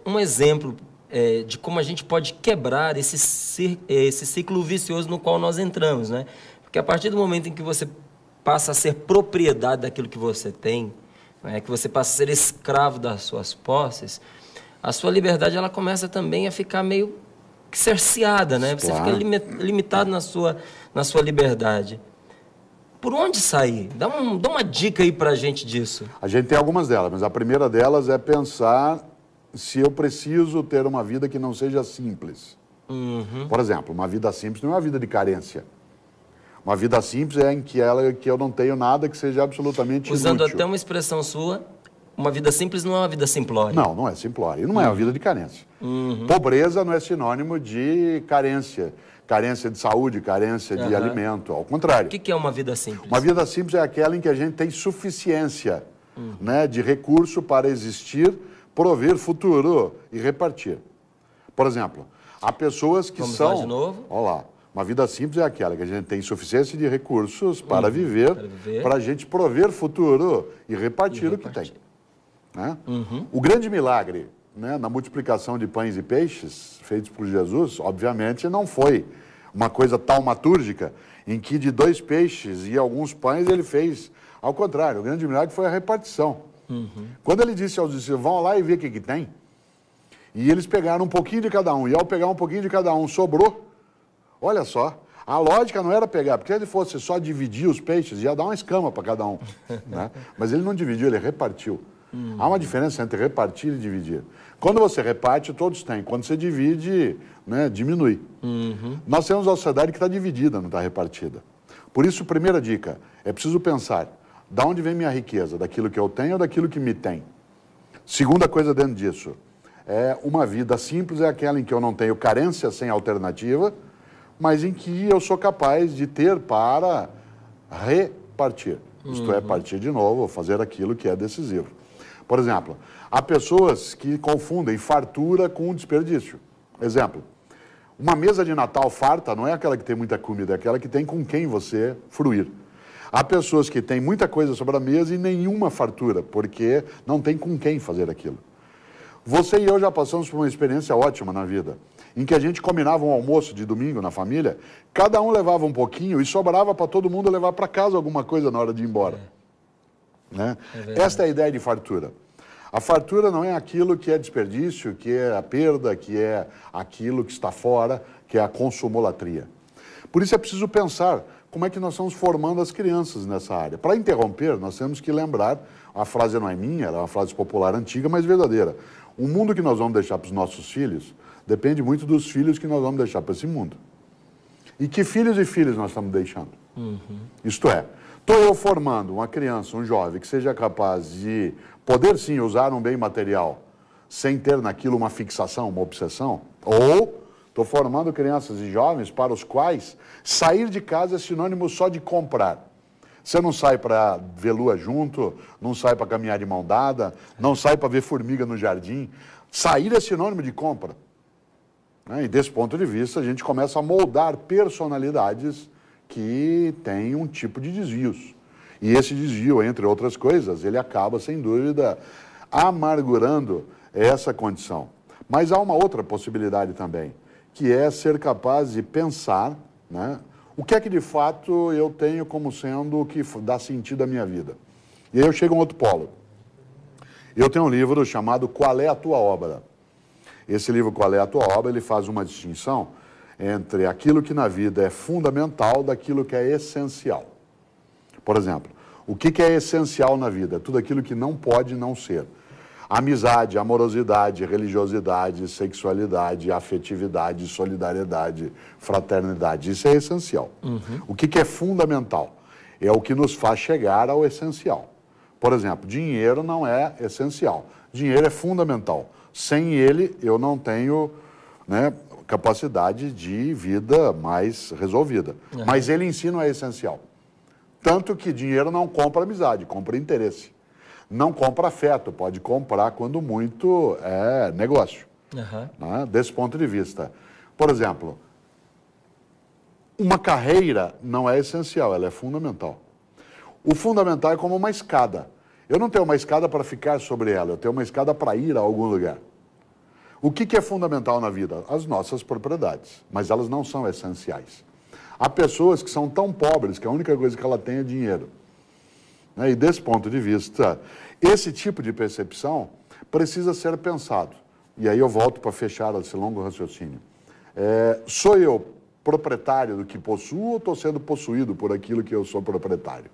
um exemplo de como a gente pode quebrar esse ciclo vicioso no qual nós entramos, né? Porque a partir do momento em que você passa a ser propriedade daquilo que você tem, né? Que você passa a ser escravo das suas posses, a sua liberdade ela começa também a ficar meio que cerceada, né? Você fica Claro. limitado na sua liberdade. Por onde sair? Dá uma dica aí pra gente disso. A gente tem algumas delas, mas a primeira delas é pensar se eu preciso ter uma vida que não seja simples. Por exemplo, uma vida simples não é uma vida de carência. Uma vida simples é em que eu não tenho nada que seja absolutamente Usando inútil. até uma expressão sua, uma vida simples não é uma vida simplória. Não, não é simplória. E não é uma vida de carência. Pobreza não é sinônimo de carência. Carência de saúde, carência de alimento. Ao contrário. O que é uma vida simples? Uma vida simples é aquela em que a gente tem suficiência, né, de recurso para existir, prover futuro e repartir. Por exemplo, há pessoas que Vamos são... lá de novo? Olha lá. Uma vida simples é aquela que a gente tem suficiência de recursos para viver, para a gente prover futuro e repartir o que tem. Né? O grande milagre, né, na multiplicação de pães e peixes feitos por Jesus, obviamente não foi uma coisa taumatúrgica em que de 2 peixes e alguns pães ele fez. Ao contrário, o grande milagre foi a repartição. Quando ele disse aos discípulos, vão lá e vê o que tem, e eles pegaram um pouquinho de cada um, e ao pegar um pouquinho de cada um, sobrou. Olha só, a lógica não era pegar, porque se ele fosse só dividir os peixes, ia dar uma escama para cada um. Né? Mas ele não dividiu, ele repartiu. Há uma diferença entre repartir e dividir. Quando você reparte, todos têm. Quando você divide, né, diminui. Nós temos uma sociedade que está dividida, não está repartida. Por isso, primeira dica, é preciso pensar, de onde vem minha riqueza? Daquilo que eu tenho ou daquilo que me tem? Segunda coisa dentro disso, uma vida simples é aquela em que eu não tenho carência sem alternativa, mas em que eu sou capaz de ter para repartir. Isto é, partir de novo, fazer aquilo que é decisivo. Por exemplo, há pessoas que confundem fartura com desperdício. Exemplo, uma mesa de Natal farta não é aquela que tem muita comida, é aquela que tem com quem você fruir. Há pessoas que têm muita coisa sobre a mesa e nenhuma fartura, porque não tem com quem fazer aquilo. Você e eu já passamos por uma experiência ótima na vida, em que a gente combinava um almoço de domingo na família, cada um levava um pouquinho e sobrava para todo mundo levar para casa alguma coisa na hora de ir embora. Né? Esta é a ideia de fartura. A fartura não é aquilo que é desperdício, que é a perda, que é aquilo que está fora, que é a consumolatria. Por isso é preciso pensar como é que nós estamos formando as crianças nessa área. Para interromper, nós temos que lembrar, a frase não é minha, ela é uma frase popular antiga, mas verdadeira. O mundo que nós vamos deixar para os nossos filhos depende muito dos filhos que nós vamos deixar para esse mundo. E que filhos e filhas nós estamos deixando? Isto é, estou eu formando uma criança, um jovem, que seja capaz de poder sim usar um bem material sem ter naquilo uma fixação, uma obsessão? Ou estou formando crianças e jovens para os quais sair de casa é sinônimo só de comprar. Você não sai para ver lua junto, não sai para caminhar de mão dada, não sai para ver formiga no jardim. Sair é sinônimo de compra. E desse ponto de vista, a gente começa a moldar personalidades que têm um tipo de desvios. E esse desvio, entre outras coisas, ele acaba, sem dúvida, amargurando essa condição. Mas há uma outra possibilidade também, que é ser capaz de pensar, né, o que é que de fato eu tenho como sendo o que dá sentido à minha vida. E aí eu chego a um outro polo. Eu tenho um livro chamado Qual é a Tua Obra? Esse livro, Qual é a Tua Obra, ele faz uma distinção entre aquilo que na vida é fundamental daquilo que é essencial. Por exemplo, o que é essencial na vida? É tudo aquilo que não pode não ser. Amizade, amorosidade, religiosidade, sexualidade, afetividade, solidariedade, fraternidade. Isso é essencial. O que é fundamental? É o que nos faz chegar ao essencial. Por exemplo, dinheiro não é essencial. Dinheiro é fundamental. Sem ele, eu não tenho, né, capacidade de vida mais resolvida. Mas ele em si não é essencial. Tanto que dinheiro não compra amizade, compra interesse. Não compra afeto, pode comprar, quando muito, negócio. Né? Desse ponto de vista. Por exemplo, uma carreira não é essencial, ela é fundamental. O fundamental é como uma escada. Eu não tenho uma escada para ficar sobre ela, eu tenho uma escada para ir a algum lugar. O que é fundamental na vida? As nossas propriedades, mas elas não são essenciais. Há pessoas que são tão pobres que a única coisa que ela tem é dinheiro. E desse ponto de vista, esse tipo de percepção precisa ser pensado. E aí eu volto para fechar esse longo raciocínio. Sou eu proprietário do que possuo ou estou sendo possuído por aquilo que eu sou proprietário?